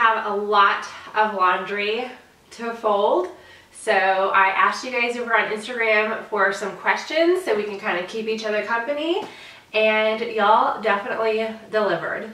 have a lot of laundry to fold. So I asked you guys over on Instagram for some questions so we can kind of keep each other company, and y'all definitely delivered.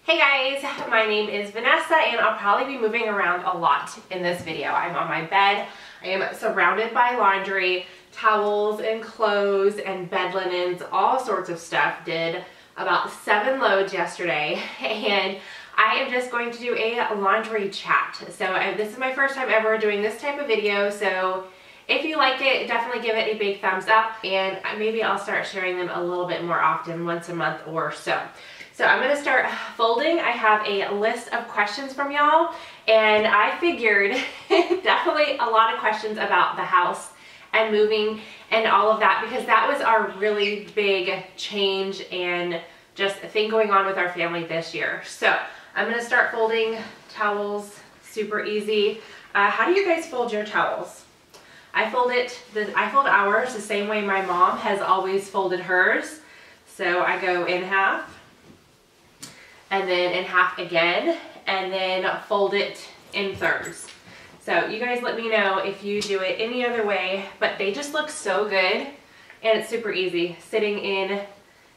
Hey guys, my name is Vanessa and I'll probably be moving around a lot in this video. I'm on my bed. I am surrounded by laundry, towels and clothes and bed linens, all sorts of stuff. Did about 7 loads yesterday and I am just going to do a laundry chat. So this is my first time ever doing this type of video, so if you like it, definitely give it a big thumbs up, and maybe I'll start sharing them a little bit more often, once a month or so. So I'm going to start folding. I have a list of questions from y'all, and I figured definitely a lot of questions about the house and moving and all of that, because that was our really big change and just thing going on with our family this year. So I'm going to start folding towels, super easy. How do you guys fold your towels? I fold ours the same way my mom has always folded hers. So I go in half, and then in half again, and then fold it in thirds. So you guys let me know if you do it any other way, but they just look so good, and it's super easy sitting in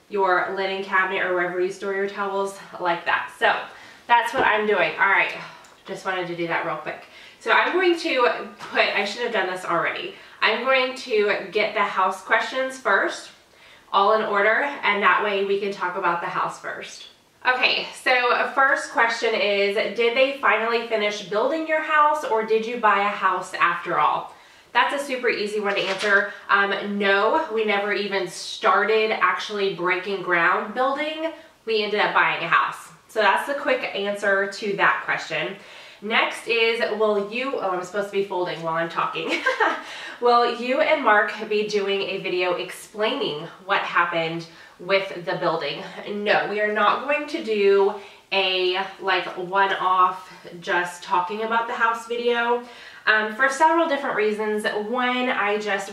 your linen cabinet or wherever you store your towels like that. So that's what I'm doing. All right, just wanted to do that real quick. So I'm going to I should have done this already. I'm going to get the house questions first, all in order, and that way we can talk about the house first. Okay, so first question is, did they finally finish building your house, or did you buy a house after all? That's a super easy one to answer. No, we never even started actually breaking ground building. We ended up buying a house. So that's the quick answer to that question. Next is, I'm supposed to be folding while I'm talking. Will you and Mark be doing a video explaining what happened with the building? No, we are not going to do a one-off just talking about the house video for several different reasons. One,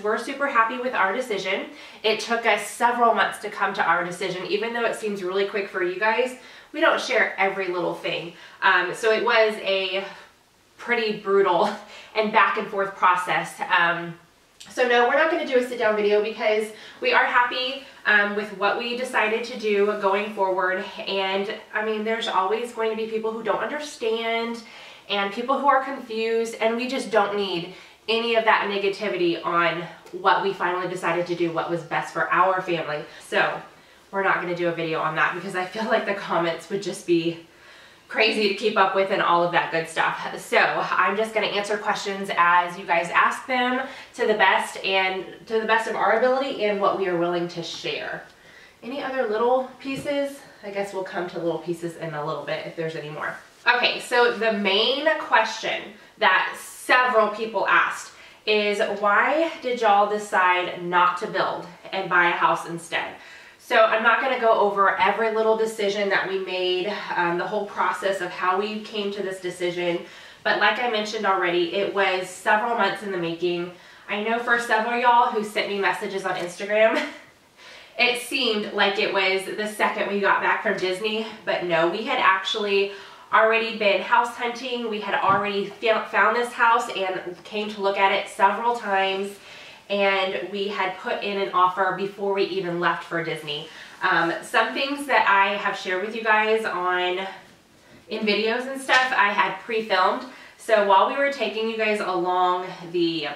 we're super happy with our decision. It took us several months to come to our decision, even though it seems really quick for you guys. We don't share every little thing. So it was a pretty brutal and back and forth process. So no, we're not going to do a sit down video because we are happy with what we decided to do going forward. And I mean, there's always going to be people who don't understand and people who are confused, and we just don't need any of that negativity on what we finally decided to do, what was best for our family. So we're not going to do a video on that because I feel like the comments would just be crazy to keep up with and all of that good stuff. So I'm just going to answer questions as you guys ask them to the best of our ability and what we are willing to share. Any other little pieces? I guess we'll come to little pieces in a little bit if there's any more. Okay, so the main question that several people asked is, why did y'all decide not to build and buy a house instead? So I'm not going to go over every little decision that we made, the whole process of how we came to this decision. But like I mentioned already, it was several months in the making. I know for several of y'all who sent me messages on Instagram, it seemed like it was the second we got back from Disney. But no, we had actually already been house hunting. We had already found this house and came to look at it several times. And we had put in an offer before we even left for Disney. Some things that I have shared with you guys in videos and stuff, I had pre-filmed. So while we were taking you guys along the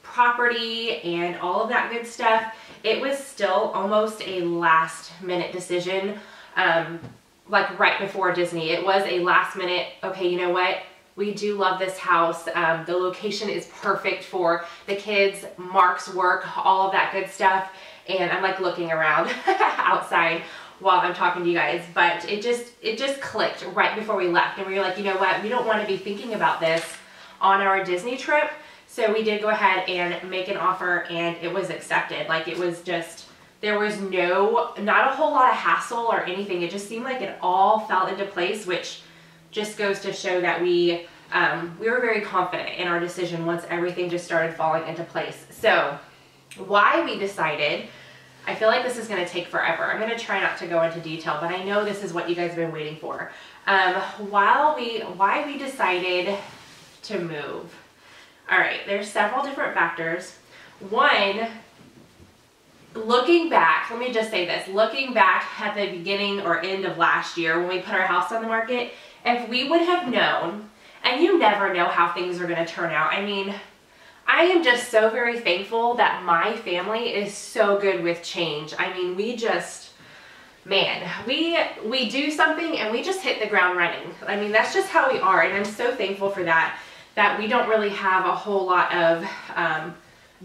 property and all of that good stuff, it was still almost a last minute decision, like right before Disney. It was a last minute, okay, you know what? We do love this house. The location is perfect for the kids, Mark's work, all of that good stuff. And I'm like looking around outside while I'm talking to you guys, but it just clicked right before we left. And we were like, you know what? We don't want to be thinking about this on our Disney trip. So we did go ahead and make an offer, and it was accepted. Like, it was just, there was not a whole lot of hassle or anything. It just seemed like it all fell into place, which just goes to show that we we were very confident in our decision once everything just started falling into place. So why we decided, I feel like this is going to take forever. I'm going to try not to go into detail, but I know this is what you guys have been waiting for. Why we decided to move. All right, there's several different factors. One, looking back, let me just say this, looking back at the beginning or end of last year when we put our house on the market, if we would have known, and you never know how things are going to turn out. I mean, I am just so very thankful that my family is so good with change. I mean, we just, man, we do something and we just hit the ground running. I mean, that's just how we are, and I'm so thankful for that, that we don't really have a whole lot of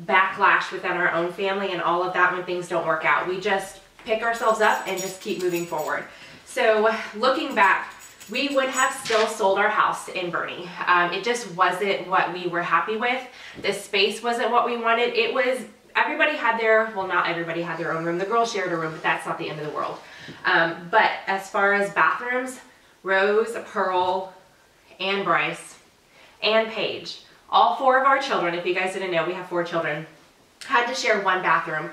backlash within our own family and all of that when things don't work out. We just pick ourselves up and just keep moving forward. So looking back, we would have still sold our house in Boerne. It just wasn't what we were happy with. The space wasn't what we wanted. It was, everybody had their, well, not everybody had their own room. The girls shared a room, but that's not the end of the world. But as far as bathrooms, Rose, Pearl, and Bryce, and Paige, all 4 of our children, if you guys didn't know, we have 4 children, had to share one bathroom.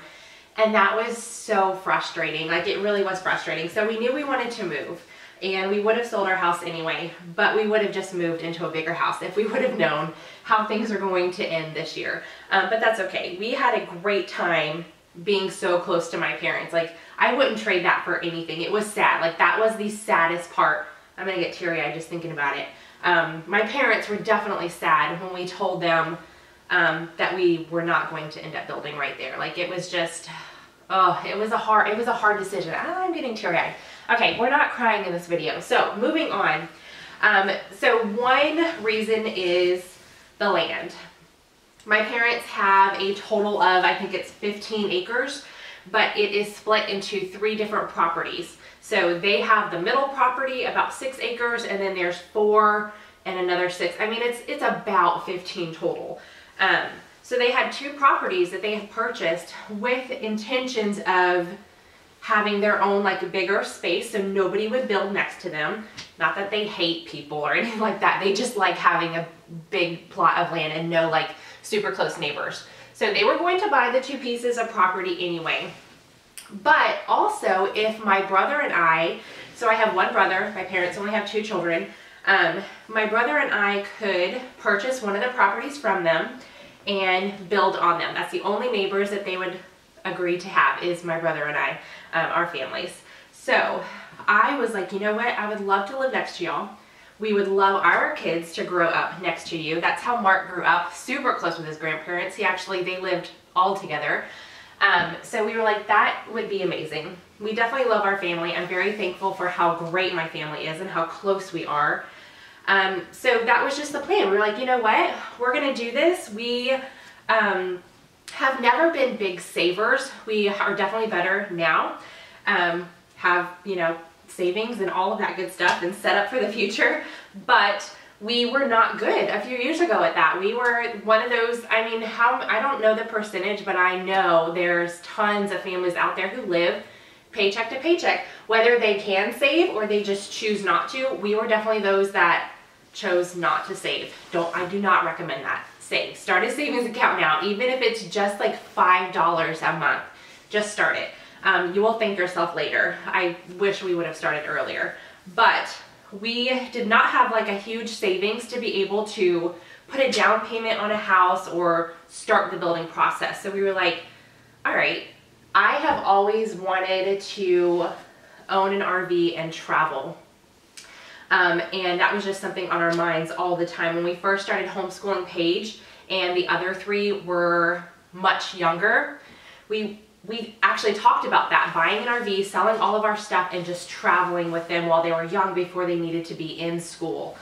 And that was so frustrating. Like, it really was frustrating. So we knew we wanted to move. And we would have sold our house anyway, but we would have just moved into a bigger house if we would have known how things are going to end this year. But that's okay. We had a great time being so close to my parents. Like, I wouldn't trade that for anything. It was sad. Like, that was the saddest part. I'm gonna get teary-eyed just thinking about it. My parents were definitely sad when we told them that we were not going to end up building right there. Like, it was just, oh, it was a hard decision. I'm getting teary-eyed. Okay, we're not crying in this video. So moving on. So one reason is the land. My parents have a total of, I think it's 15 acres, but it is split into 3 different properties. So they have the middle property, about 6 acres, and then there's 4 and another 6. I mean, it's about 15 total. So they had 2 properties that they had purchased with intentions of having their own, like, bigger space so nobody would build next to them. Not that they hate people or anything like that. They just like having a big plot of land and no, like, super close neighbors. So they were going to buy the 2 pieces of property anyway. But also, if my brother and I, so I have 1 brother, my parents only have 2 children, my brother and I could purchase one of the properties from them and build on them. That's the only neighbors that they would agree to have, is my brother and I, our families. So I was like, you know what, I would love to live next to y'all. We would love our kids to grow up next to you. That's how Mark grew up, super close with his grandparents. They lived all together. So we were like, that would be amazing. We definitely love our family. I'm very thankful for how great my family is and how close we are. So that was just the plan. We were like, you know what, we're gonna do this. We have never been big savers. We are definitely better now. Have, you know, savings and all of that good stuff and set up for the future. But we were not good a few years ago at that. We were one of those, I mean, I don't know the percentage, but I know there's tons of families out there who live paycheck to paycheck, whether they can save or they just choose not to. We were definitely those that chose not to save. I do not recommend that. Save. Start a savings account now, even if it's just like $5 a month. Just start it. You will thank yourself later. I wish we would have started earlier, but we did not have like a huge savings to be able to put a down payment on a house or start the building process. So we were like, all right, I have always wanted to own an RV and travel. And that was just something on our minds all the time. When we first started homeschooling Paige and the other 3 were much younger, we actually talked about that, buying an RV, selling all of our stuff, and just traveling with them while they were young before they needed to be in school.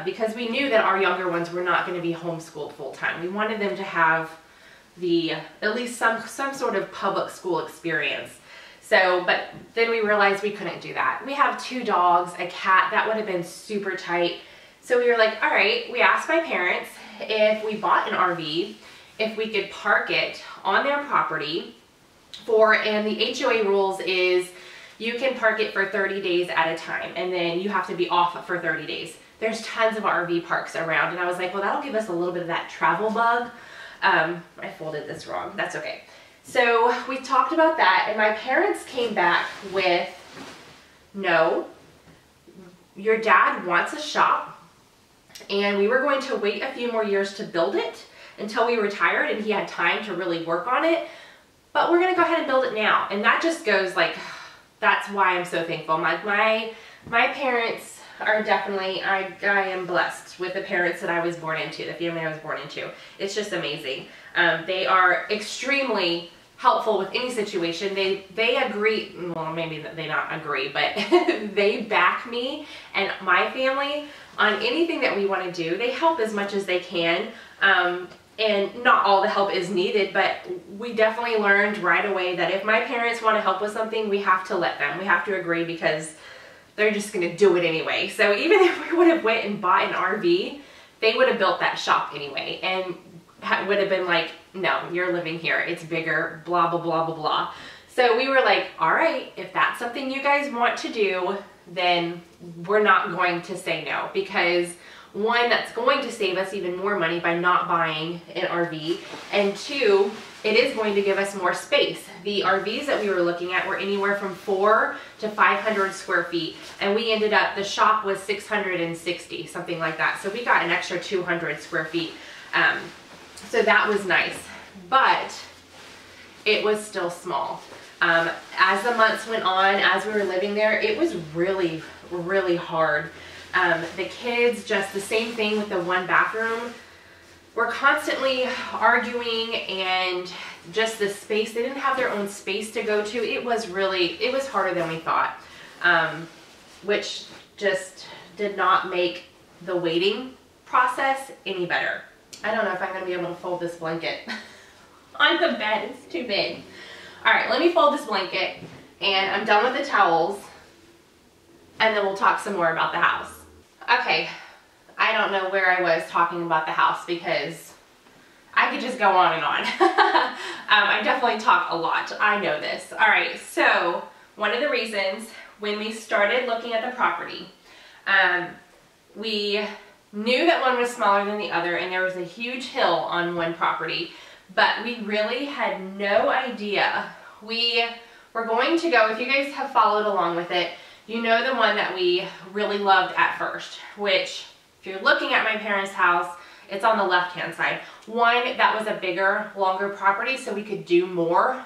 Because we knew that our younger ones were not going to be homeschooled full time. We wanted them to have at least some sort of public school experience. So, but then we realized we couldn't do that. We have 2 dogs, a cat, that would have been super tight. So we were like, all right, we asked my parents if we bought an RV, if we could park it on their property and the HOA rules is you can park it for 30 days at a time, and then you have to be off for 30 days. there's tons of RV parks around. And I was like, well, that'll give us a little bit of that travel bug. I folded this wrong. That's okay. So we talked about that, and my parents came back with, no, your dad wants a shop, and we were going to wait a few more years to build it until we retired and he had time to really work on it. But we're going to go ahead and build it now. And that just goes like, that's why I'm so thankful. My parents are definitely, I am blessed with the parents that I was born into, the family I was born into. It's just amazing. They are extremely helpful with any situation. They agree, well, maybe they not agree, but they back me and my family on anything that we want to do. They help as much as they can. And not all the help is needed, but we definitely learned right away that if my parents want to help with something, we have to let them. We have to agree because they're just going to do it anyway. So even if we would have went and bought an RV, they would have built that shop anyway and would have been like, no, you're living here. It's bigger, blah, blah, blah, blah, blah. So we were like, all right, if that's something you guys want to do, then we're not going to say no, because one, that's going to save us even more money by not buying an RV, and two, it is going to give us more space. The RVs that we were looking at were anywhere from 400 to 500 square feet, and we ended up, the shop was 660, something like that. So we got an extra 200 square feet. So that was nice, but it was still small. As the months went on, as we were living there, it was really, really hard. The kids, just the same thing with the one bathroom. We're constantly arguing, and just the space, they didn't have their own space to go to. It was harder than we thought, which just did not make the waiting process any better. I don't know if I'm going to be able to fold this blanket on the bed. It's too big. All right, let me fold this blanket, and I'm done with the towels, and then we'll talk some more about the house. Okay, I don't know where I was talking about the house because I could just go on and on. I definitely talk a lot. I know this. All right, so one of the reasons when we started looking at the property, we knew that one was smaller than the other, and there was a huge hill on one property, but we really had no idea. We were going to go, if you guys have followed along with it, you know the one that we really loved at first, which if you're looking at my parents' house, it's on the left-hand side. One, that was a bigger, longer property, so we could do more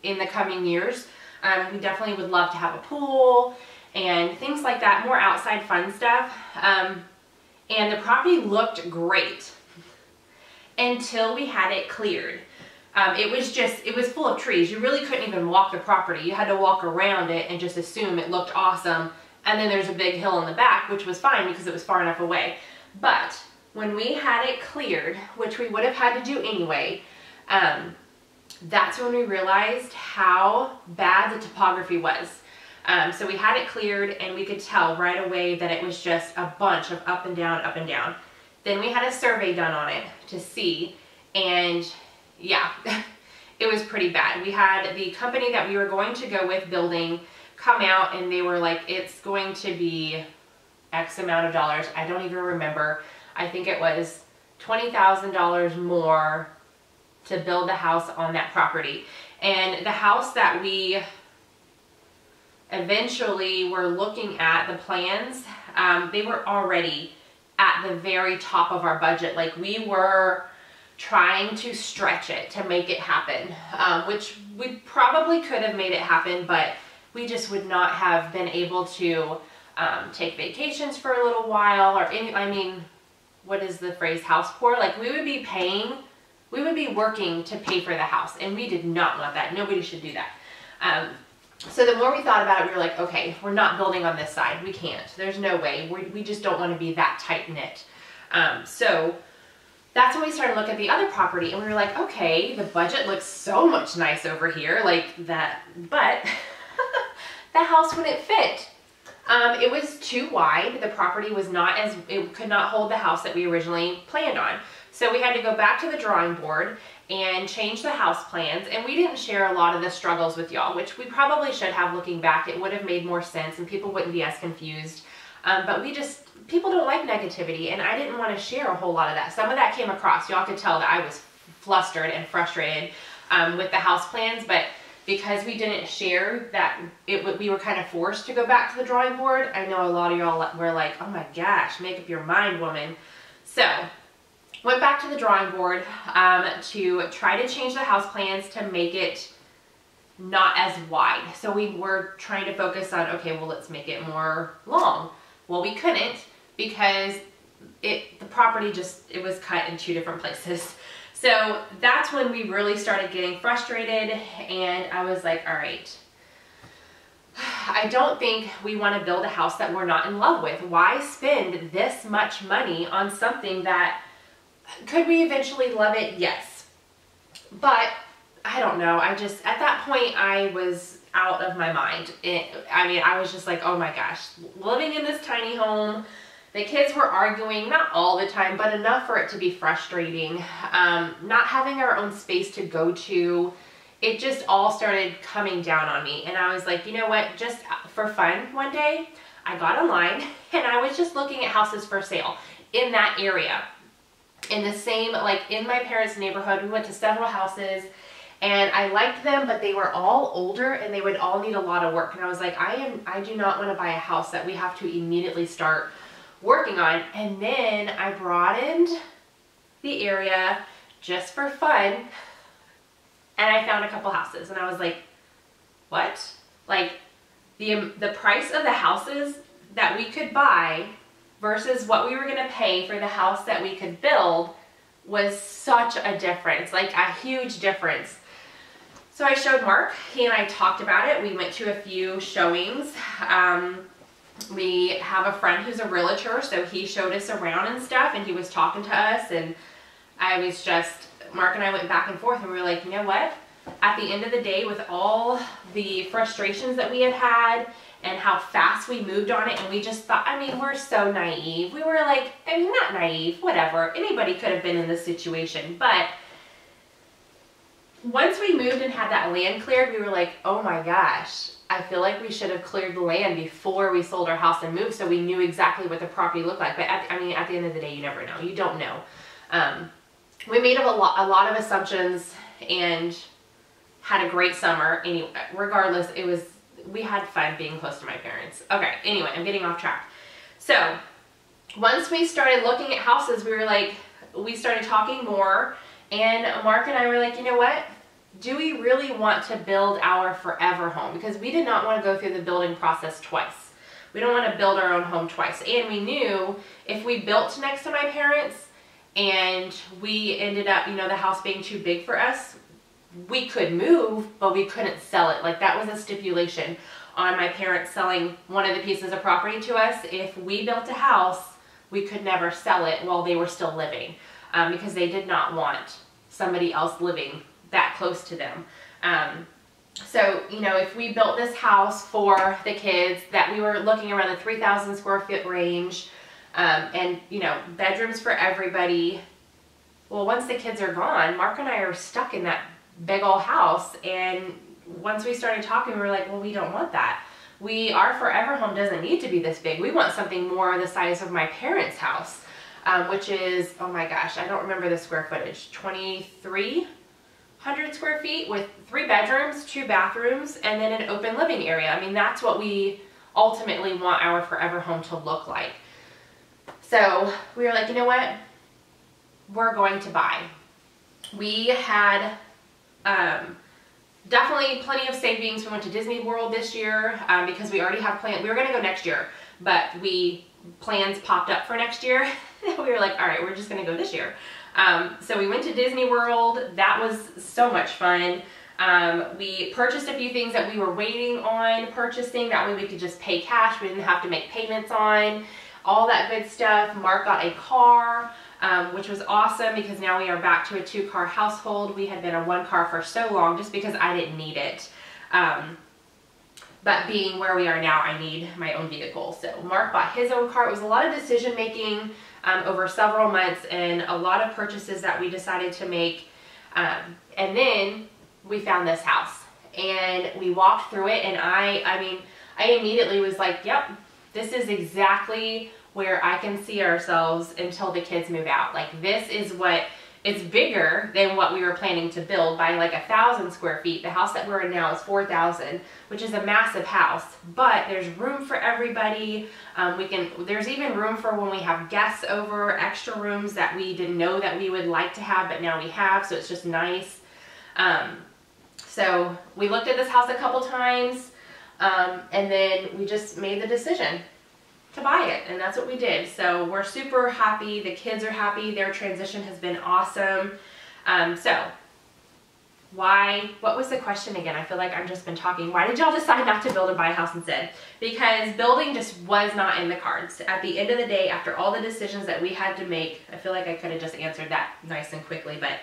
in the coming years. We definitely would love to have a pool and things like that, more outside fun stuff. And the property looked great until we had it cleared. It was full of trees. You really couldn't even walk the property. You had to walk around it and just assume it looked awesome. And then there's a big hill in the back, which was fine because it was far enough away. But when we had it cleared, which we would have had to do anyway, that's when we realized how bad the topography was. So we had it cleared, and we could tell right away that it was just a bunch of up and down, up and down. Then we had a survey done on it to see, and yeah, it was pretty bad. We had the company that we were going to go with building come out, and they were like, it's going to be X amount of dollars. I don't even remember. I think it was $20,000 more to build the house on that property. And the house that we eventually were looking at, the plans, they were already at the very top of our budget. Like, we were trying to stretch it to make it happen, which we probably could have made it happen, but we just would not have been able to take vacations for a little while, or I mean, what is the phrase, house poor? Like, we would be working to pay for the house, and we did not want that. Nobody should do that. So the more we thought about it, we were like, okay, we're not building on this side. We can't. There's no way. We just don't want to be that tight-knit. So that's when we started looking at the other property, and we were like, okay, the budget looks so much nice over here, like that, but the house wouldn't fit. It was too wide. The property was it could not hold the house that we originally planned on. So we had to go back to the drawing board and change the house plans, and we didn't share a lot of the struggles with y'all, which we probably should have. Looking back, it would have made more sense and people wouldn't be as confused. But we just people don't like negativity, and I didn't want to share a whole lot of that. Some of that came across. Y'all could tell that I was flustered and frustrated with the house plans, but because we didn't share that, we were kind of forced to go back to the drawing board. I know a lot of y'all were like, oh my gosh, make up your mind, woman. So went back to the drawing board to try to change the house plans to make it not as wide. So we were trying to focus on, okay, well, let's make it more long. Well, we couldn't, because the property it was cut in 2 different places. So that's when we really started getting frustrated, and I was like, all right, I don't think we want to build a house that we're not in love with. Why spend this much money on something that, could we eventually love it? Yes. But I don't know. At that point, I was out of my mind. I was just like, oh my gosh, living in this tiny home. The kids were arguing, not all the time, but enough for it to be frustrating. Not having our own space to go to, it just all started coming down on me. And I was like, you know what, just for fun, one day, I got online and I was just looking at houses for sale in that area. In the same, like in my parents' neighborhood, we went to several houses and I liked them, but they were all older and they would all need a lot of work. And I was like, I do not want to buy a house that we have to immediately start working on. And then I broadened the area just for fun, and I found a couple houses, and I was like, what? Like the price of the houses that we could buy versus what we were going to pay for the house that we could build was such a difference, like a huge difference. So I showed Mark, he and I talked about it. We went to a few showings. We have a friend who's a realtor, so he showed us around and stuff, and he was talking to us, and Mark and I went back and forth, and we were like, you know what? At the end of the day, with all the frustrations that we had had and how fast we moved on it, and we just thought, we're so naive. We were like, not naive, whatever. Anybody could have been in this situation, but once we moved and had that land cleared, we were like, oh my gosh, I feel like we should have cleared the land before we sold our house and moved, so we knew exactly what the property looked like. But at the end of the day, you never know. You don't know. We made a lot of assumptions and had a great summer. Anyway, regardless, we had fun being close to my parents. Okay, anyway, I'm getting off track. So once we started looking at houses, we started talking more, and Mark and I were like, you know what? Do we really want to build our forever home? Because we did not want to go through the building process twice. We don't want to build our own home twice. And we knew if we built next to my parents and we ended up, the house being too big for us, we could move, but we couldn't sell it. Like, that was a stipulation on my parents selling one of the pieces of property to us. If we built a house, we could never sell it while they were still living, because they did not want somebody else living that close to them. So, if we built this house for the kids, that we were looking around the 3,000 square foot range, and, bedrooms for everybody. Well, once the kids are gone, Mark and I are stuck in that big old house. And once we started talking, we were like, well, we don't want that. Our forever home doesn't need to be this big. We want something more the size of my parents' house, which is, oh my gosh, I don't remember the square footage, 2,300 square feet with 3 bedrooms, 2 bathrooms, and then an open living area. That's what we ultimately want our forever home to look like. So we were like, you know what? We're going to buy. We had definitely plenty of savings. We went to Disney World this year because we already have plans. We were going to go next year, but plans popped up for next year. We were like, all right, we're just going to go this year. So we went to Disney World. That was so much fun. We purchased a few things that we were waiting on purchasing. That way we could just pay cash. We didn't have to make payments on all that good stuff. Mark got a car, which was awesome because now we are back to a 2-car household. We had been a 1-car for so long just because I didn't need it. But being where we are now, I need my own vehicle. So Mark bought his own car. It was a lot of decision making over several months and a lot of purchases that we decided to make. And then we found this house and we walked through it, and I immediately was like, yep, this is exactly where I can see ourselves until the kids move out. Like this is what, it's bigger than what we were planning to build by like 1,000 square feet. The house that we're in now is 4,000, which is a massive house, but there's room for everybody. There's even room for when we have guests over, extra rooms that we didn't know that we would like to have, but now we have, so it's just nice. So we looked at this house a couple times, and then we just made the decision to buy it, and that's what we did. So we're super happy. The kids are happy. Their transition has been awesome. So what was the question again? I feel like I've just been talking. Why did y'all decide not to build or buy a house instead? Because building just was not in the cards. At the end of the day, after all the decisions that we had to make, I feel like I could have just answered that nice and quickly, but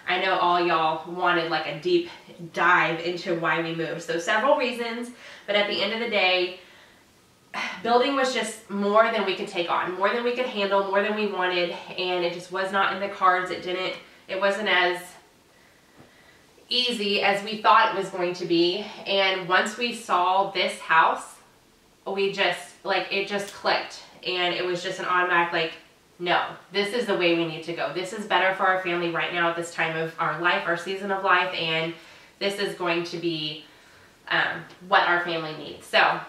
I know all y'all wanted like a deep dive into why we moved. So several reasons, but at the end of the day, building was just more than we could take on, more than we could handle, more than we wanted, and it just was not in the cards. It wasn't as easy as we thought it was going to be. And once we saw this house, it just clicked, and it was just an automatic like, no, this is the way we need to go. This is better for our family right now at this time of our life, our season of life, and this is going to be what our family needs. So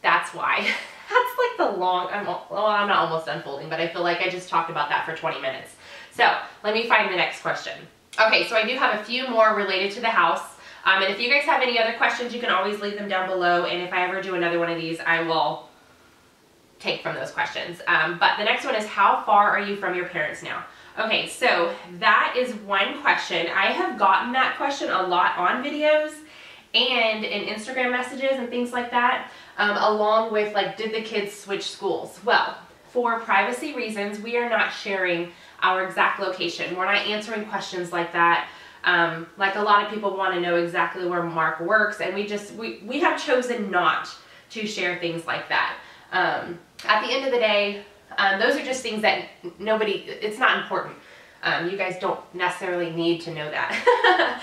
that's why. That's like the long, I'm not almost done folding, but I feel like I just talked about that for 20 minutes. So let me find the next question. Okay, so I do have a few more related to the house. And if you guys have any other questions, you can always leave them down below. And if I ever do another one of these, I will take from those questions. But the next one is, how far are you from your parents now? Okay, so that is one question. I have gotten that question a lot on videos and in Instagram messages and things like that, along with like, did the kids switch schools? Well, for privacy reasons, we are not sharing our exact location. We're not answering questions like that. Like a lot of people want to know exactly where Mark works, and we have chosen not to share things like that. At the end of the day, those are just things that it's not important. You guys don't necessarily need to know that.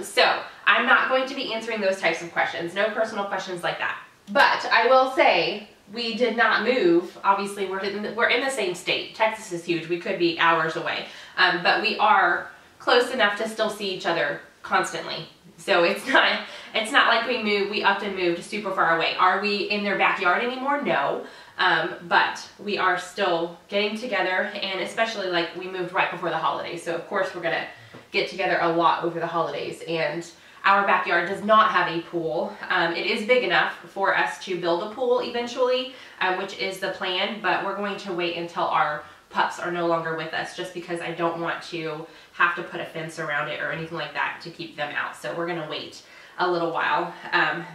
So I'm not going to be answering those types of questions, no personal questions like that. But I will say, we did not move. Obviously, we're in the same state. Texas is huge. We could be hours away. But we are close enough to still see each other constantly. So it's not like we upped and moved super far away. Are we in their backyard anymore? No. But we are still getting together, and especially like we moved right before the holidays. So of course we're gonna get together a lot over the holidays, and our backyard does not have a pool. It is big enough for us to build a pool eventually, which is the plan, but we're going to wait until our pups are no longer with us, just because I don't want to have to put a fence around it or anything like that to keep them out. So we're gonna wait a little while,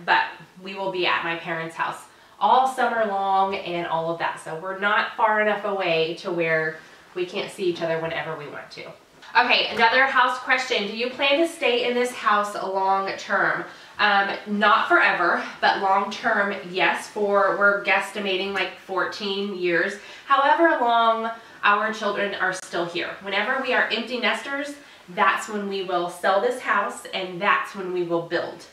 but we will be at my parents' house all summer long and all of that. So we're not far enough away to where we can't see each other whenever we want to. Okay, another house question. Do you plan to stay in this house long term? Not forever, but long term, yes. We're guesstimating like 14 years. However long our children are still here. Whenever we are empty nesters, that's when we will sell this house, and that's when we will build.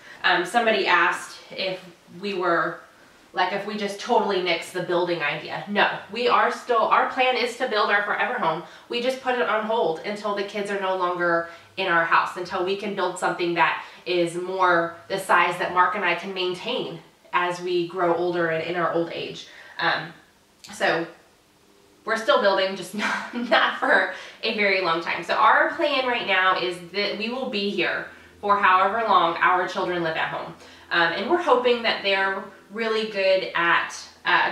Somebody asked if we just totally nixed the building idea. No, our plan is to build our forever home. We just put it on hold until the kids are no longer in our house, until we can build something that is more the size that Mark and I can maintain as we grow older and in our old age. So we're still building, just not for a very long time. So our plan right now is that we will be here for however long our children live at home. And we're hoping that they're really good at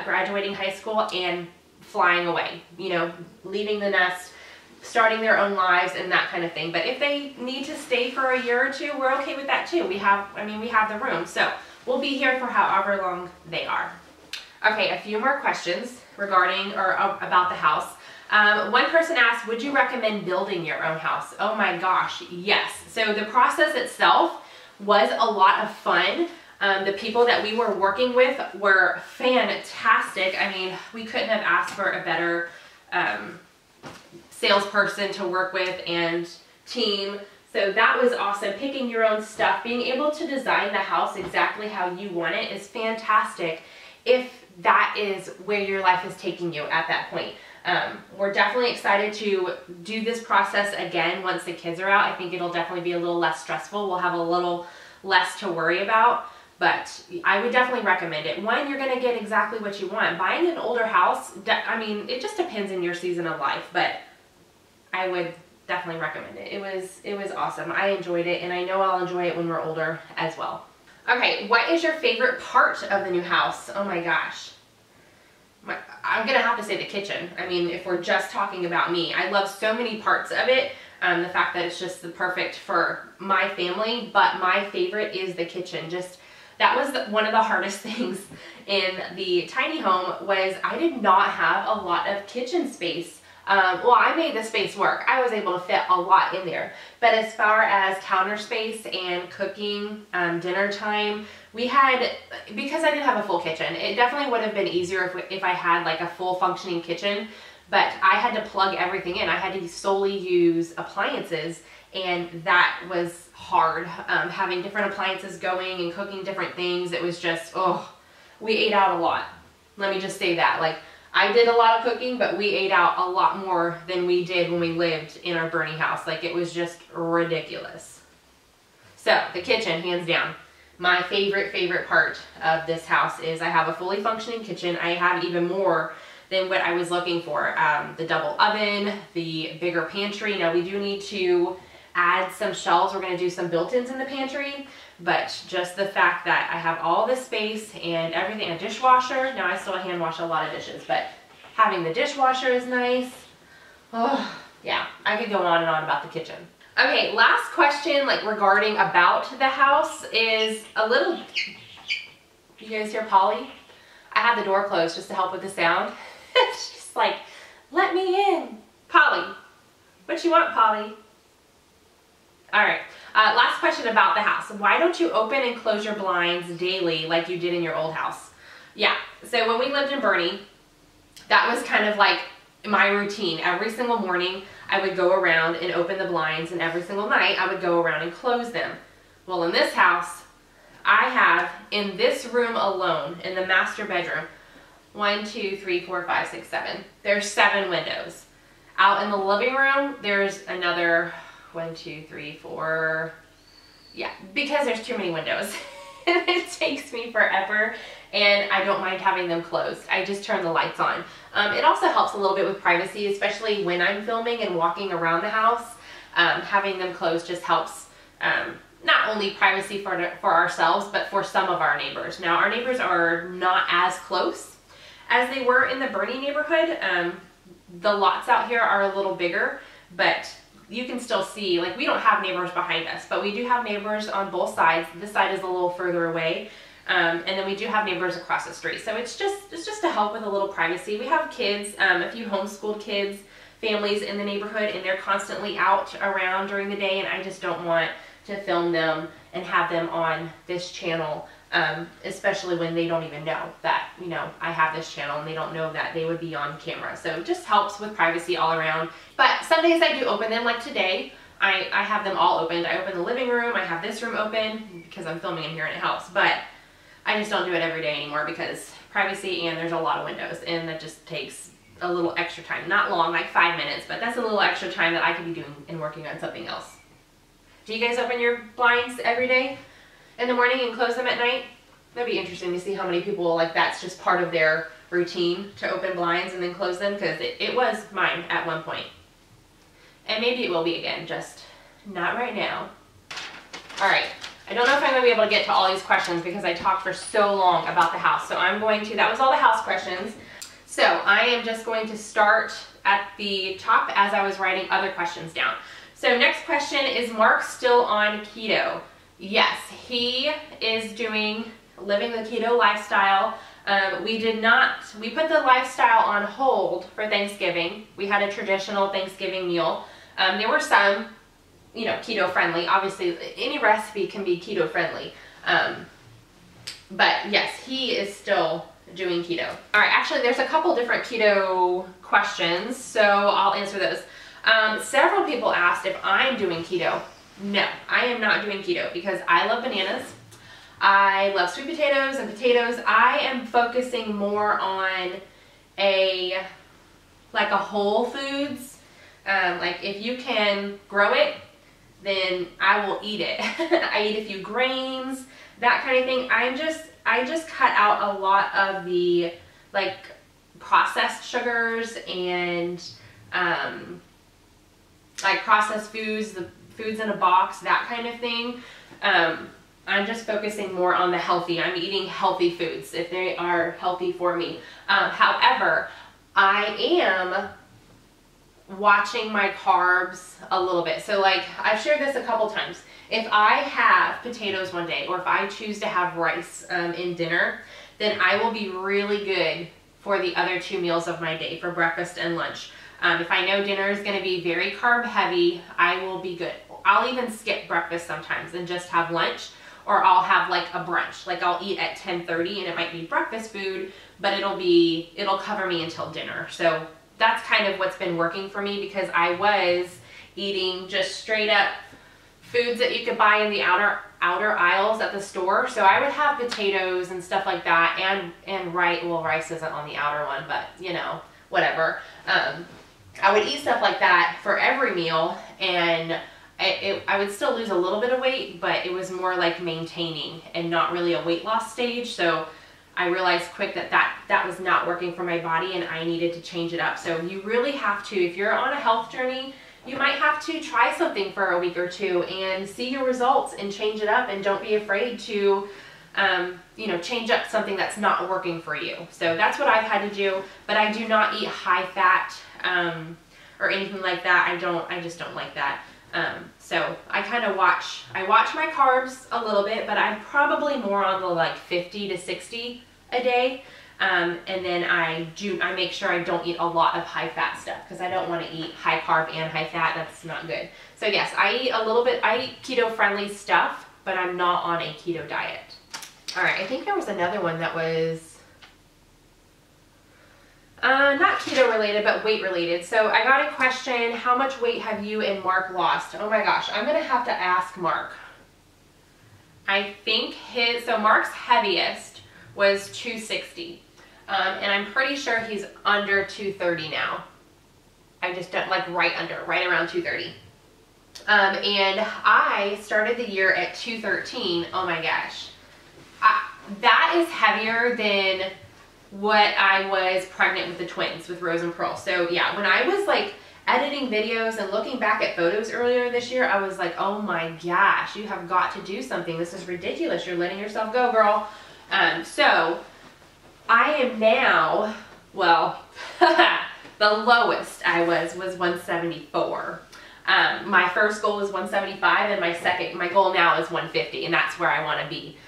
graduating high school and flying away, leaving the nest, starting their own lives and that kind of thing. But if they need to stay for a year or two, we're okay with that too. We have the room, so we'll be here for however long they are. Okay, a few more questions regarding or about the house. One person asked, would you recommend building your own house? Oh my gosh, yes. So the process itself was a lot of fun. The people that we were working with were fantastic. I mean, we couldn't have asked for a better salesperson to work with and team. So that was awesome. Picking your own stuff, being able to design the house exactly how you want it is fantastic if that is where your life is taking you at that point. We're definitely excited to do this process again once the kids are out. I think it'll definitely be a little less stressful. We'll have a little less to worry about, but I would definitely recommend it. One, you're going to get exactly what you want. Buying an older house, I mean, it just depends in your season of life, but I would definitely recommend it. It was awesome. I enjoyed it, and I know I'll enjoy it when we're older as well. Okay, what is your favorite part of the new house? Oh my gosh. I'm gonna have to say the kitchen. I mean, if we're just talking about me, I love so many parts of it. The fact that it's just the perfect for my family, but my favorite is the kitchen. Just, that was one of the hardest things in the tiny home, was I did not have a lot of kitchen space. Well, I made the space work. I was able to fit a lot in there. But as far as counter space and cooking, dinner time, we had, because I didn't have a full kitchen, it definitely would have been easier if I had like a full functioning kitchen, but I had to plug everything in. I had to solely use appliances, and that was hard. Having different appliances going and cooking different things, it was just, oh, we ate out a lot. Let me just say that. Like, I did a lot of cooking, but we ate out a lot more than we did when we lived in our Boerne house. Like, it was just ridiculous. So, the kitchen, hands down. My favorite part of this house is I have a fully functioning kitchen. I have even more than what I was looking for. The double oven, the bigger pantry. Now, we do need to add some shelves. We're going to do some built-ins in the pantry, but just the fact that I have all this space and everything, a dishwasher. Now, I still hand wash a lot of dishes, but having the dishwasher is nice. Oh, yeah, I could go on and on about the kitchen. Okay, last question, like regarding about the house, is a little, you guys hear Polly? I have the door closed just to help with the sound. She's like, let me in. Polly, what you want, Polly? All right, last question about the house. Why don't you open and close your blinds daily like you did in your old house? Yeah, so when we lived in Boerne, that was kind of like my routine. Every single morning, I would go around and open the blinds, and every single night, I would go around and close them. Well, in this house, I have, in this room alone, in the master bedroom, 1, 2, 3, 4, 5, 6, 7. There's 7 windows. Out in the living room, there's another 1, 2, 3, 4. Yeah, because there's too many windows. It takes me forever, and I don't mind having them closed. I just turn the lights on. It also helps a little bit with privacy, especially when I'm filming and walking around the house. Having them closed just helps not only privacy for ourselves, but for some of our neighbors. Now, our neighbors are not as close as they were in the Boerne neighborhood. The lots out here are a little bigger, but you can still see, like, we don't have neighbors behind us, but we do have neighbors on both sides. This side is a little further away. And then we do have neighbors across the street. So it's just to help with a little privacy. We have kids, a few homeschooled kids, families in the neighborhood, and they're constantly out around during the day, and I just don't want to film them and have them on this channel, especially when they don't even know that, you know, I have this channel, and they don't know that they would be on camera. So it just helps with privacy all around. But some days I do open them, like today. I have them all opened. I open the living room. I have this room open because I'm filming in here and it helps. But I just don't do it every day anymore because privacy, and there's a lot of windows, and that just takes a little extra time. Not long, like 5 minutes, but that's a little extra time that I could be doing and working on something else. Do you guys open your blinds every day in the morning and close them at night? That'd be interesting to see how many people, like, that's just part of their routine to open blinds and then close them, because it was mine at one point. And maybe it will be again, just not right now. All right. I don't know if I'm going to be able to get to all these questions because I talked for so long about the house. So I'm going to, that was all the house questions. So I am just going to start at the top as I was writing other questions down. So next question, is Mark still on keto? Yes, he is living the keto lifestyle. We put the lifestyle on hold for Thanksgiving. We had a traditional Thanksgiving meal. There were some, you know, keto friendly. Obviously, any recipe can be keto friendly. But yes, he is still doing keto. All right, actually, there's a couple different keto questions, so I'll answer those. Several people asked if I'm doing keto. No, I am not doing keto because I love bananas. I love sweet potatoes and potatoes. I am focusing more on a whole foods. Like if you can grow it, then I will eat it. I eat a few grains, that kind of thing. I just cut out a lot of the like processed sugars and like processed foods, the foods in a box, that kind of thing. I'm just focusing more on the healthy. I'm eating healthy foods if they are healthy for me. However, I am watching my carbs a little bit. So like I've shared this a couple times. If I have potatoes one day, or if I choose to have rice in dinner, then I will be really good for the other 2 meals of my day, for breakfast and lunch. If I know dinner is going to be very carb heavy, I will be good. I'll even skip breakfast sometimes and just have lunch, or I'll have like a brunch. Like I'll eat at 10:30 and it might be breakfast food, but it'll cover me until dinner. So that's kind of what's been working for me, because I was eating just straight up foods that you could buy in the outer aisles at the store. So I would have potatoes and stuff like that, and rice. Well, rice isn't on the outer one, but you know, whatever. I would eat stuff like that for every meal, and I would still lose a little bit of weight, but it was more like maintaining and not really a weight loss stage. So I realized quick that was not working for my body, and I needed to change it up. So you really have to, if you're on a health journey, you might have to try something for a week or two and see your results and change it up, and don't be afraid to you know, change up something that's not working for you. So that's what I've had to do, but I do not eat high fat or anything like that. I just don't like that. So I kind of watch my carbs a little bit, but I'm probably more on the like 50 to 60 a day. And then I make sure I don't eat a lot of high fat stuff, because I don't want to eat high carb and high fat. That's not good. So yes, I eat a little bit, I eat keto friendly stuff, but I'm not on a keto diet. All right, I think there was another one that was not keto related, but weight related. So I got a question, how much weight have you and Mark lost? Oh my gosh, I'm gonna have to ask Mark. I think so Mark's heaviest was 260. And I'm pretty sure he's under 230 now. I just don't, like right around 230. And I started the year at 213. Oh my gosh. That is heavier than what I was pregnant with the twins, with Rose and Pearl. So yeah, when I was like editing videos and looking back at photos earlier this year, I was like, oh my gosh, you have got to do something. This is ridiculous. You're letting yourself go, girl. So I am now, well, the lowest I was 174. My first goal was 175, and my goal now is 150, and that's where I want to be.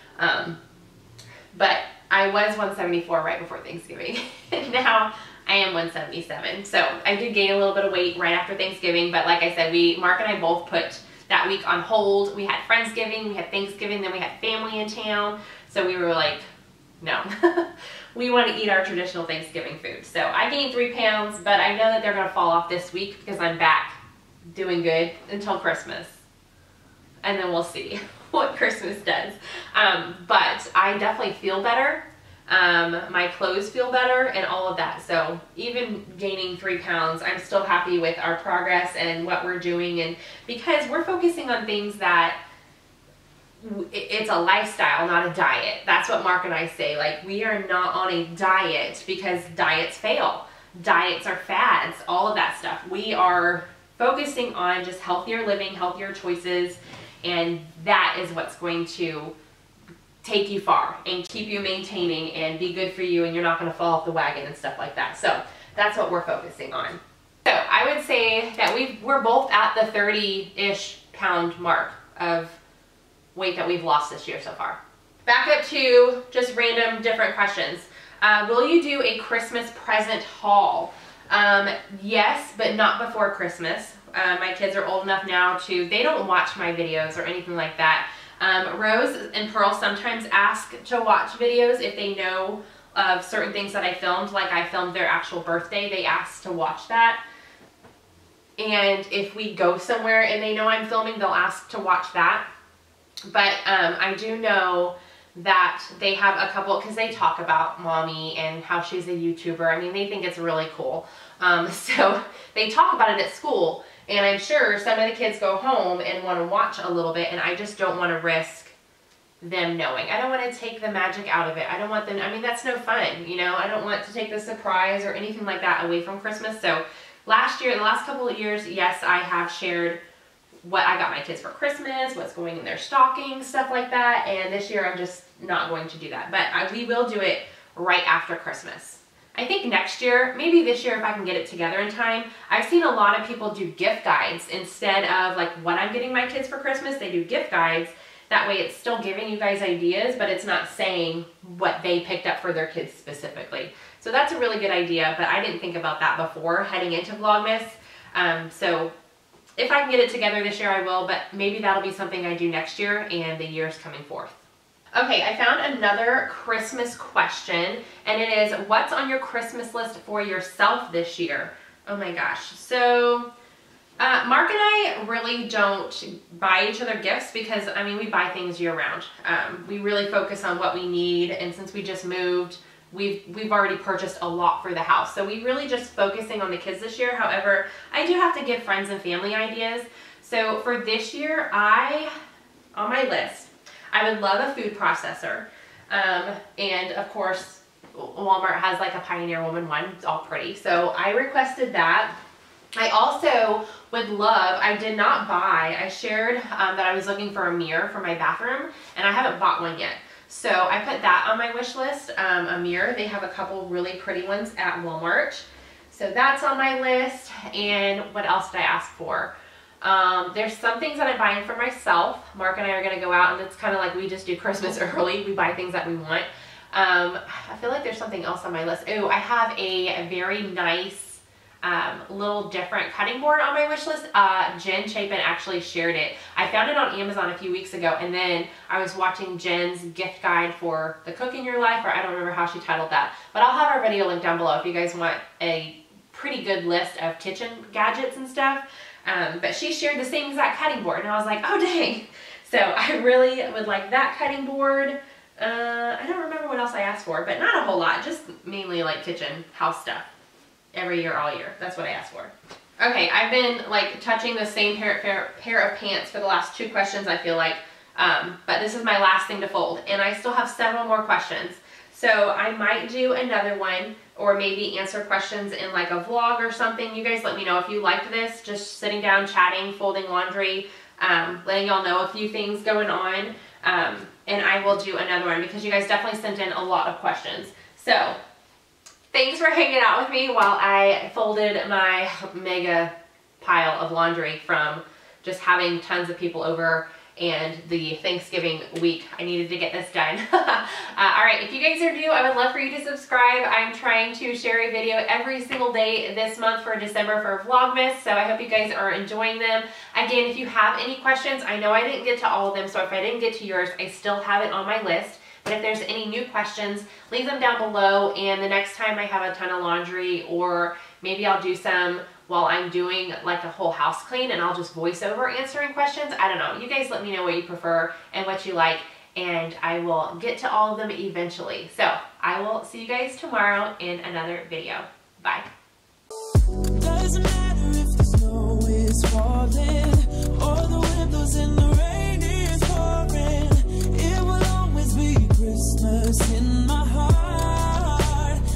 But I was 174 right before Thanksgiving. Now I am 177. So I did gain a little bit of weight right after Thanksgiving, but like I said, Mark and I both put that week on hold. We had Friendsgiving, we had Thanksgiving, then we had family in town. So we were like, no, we want to eat our traditional Thanksgiving food. So I gained 3 pounds, but I know that they're going to fall off this week, because I'm back doing good until Christmas. And then we'll see what Christmas does. But I definitely feel better. My clothes feel better and all of that. So even gaining 3 pounds, I'm still happy with our progress and what we're doing. And because we're focusing on things that it's a lifestyle, not a diet. That's what Mark and I say. Like, we are not on a diet because diets fail. Diets are fads, all of that stuff. We are focusing on just healthier living, healthier choices, and that is what's going to take you far and keep you maintaining and be good for you, and you're not going to fall off the wagon and stuff like that. So that's what we're focusing on. So I would say that we're both at the 30-ish pound mark of weight that we've lost this year so far. Back up to just random different questions. Will you do a Christmas present haul? Yes, but not before Christmas. My kids are old enough now they don't watch my videos or anything like that. Rose and Pearl sometimes ask to watch videos if they know of certain things that I filmed, like I filmed their actual birthday. They ask to watch that. And if we go somewhere and they know I'm filming, they'll ask to watch that. But I do know that they have a couple, because they talk about mommy and how she's a YouTuber. I mean, they think it's really cool. So they talk about it at school, and I'm sure some of the kids go home and want to watch a little bit, and I just don't want to risk them knowing. I don't want to take the magic out of it. I don't want them, I mean, that's no fun, you know. I don't want to take the surprise or anything like that away from Christmas. So last year, the last couple of years, yes, I have shared what I got my kids for Christmas, what's going in their stockings, stuff like that. And this year I'm just not going to do that. But we will do it right after Christmas. I think next year, maybe this year if I can get it together in time. I've seen a lot of people do gift guides instead of like what I'm getting my kids for Christmas. They do gift guides. That way it's still giving you guys ideas, but it's not saying what they picked up for their kids specifically. So that's a really good idea, but I didn't think about that before heading into Vlogmas. So if I can get it together this year, I will, but maybe that'll be something I do next year and the years coming forth. Okay, I found another Christmas question, and it is, what's on your Christmas list for yourself this year? Oh my gosh. So Mark and I really don't buy each other gifts because, I mean, we buy things year round. We really focus on what we need, and since we just moved, we've already purchased a lot for the house. So we really just focusing on the kids this year. However, I do have to give friends and family ideas. So for this year, on my list, I would love a food processor. And of course, Walmart has like a Pioneer Woman one. It's all pretty. So I requested that. I also would love, I did not buy, I shared that I was looking for a mirror for my bathroom, and I haven't bought one yet. So I put that on my wish list, a mirror. They have a couple really pretty ones at Walmart. So that's on my list. And what else did I ask for? There's some things that I'm buying for myself. Mark and I are going to go out, and it's kind of like we just do Christmas early. We buy things that we want. I feel like there's something else on my list. Oh, I have a very nice little different cutting board on my wish list. Jen Chapin actually shared it. I found it on Amazon a few weeks ago, and then I was watching Jen's gift guide for the Cook in Your Life, or I don't remember how she titled that, but I'll have our video linked down below if you guys want a pretty good list of kitchen gadgets and stuff. But she shared the same exact cutting board, and I was like, oh dang. So I really would like that cutting board. I don't remember what else I asked for, but not a whole lot, just mainly like kitchen house stuff. Every year, all year. That's what I asked for. Okay, I've been like touching the same pair of pants for the last 2 questions, I feel like. But this is my last thing to fold, and I still have several more questions. So I might do another one, or maybe answer questions in like a vlog or something. You guys let me know if you liked this, just sitting down, chatting, folding laundry, letting y'all know a few things going on. And I will do another one because you guys definitely sent in a lot of questions. So thanks for hanging out with me while I folded my mega pile of laundry from just having tons of people over and the Thanksgiving week. I needed to get this done. Alright, if you guys are new, I would love for you to subscribe. I'm trying to share a video every single day this month for December for Vlogmas, so I hope you guys are enjoying them. Again, if you have any questions, I know I didn't get to all of them, so if I didn't get to yours, I still have it on my list. But if there's any new questions, leave them down below, and the next time I have a ton of laundry, or maybe I'll do some while I'm doing like a whole house clean, and I'll just voice over answering questions. I don't know. You guys let me know what you prefer and what you like, and I will get to all of them eventually. So I will see you guys tomorrow in another video. Bye. Doesn't matter if the snow is falling or the windows in the rain is pouring. It will always be Christmas in my heart.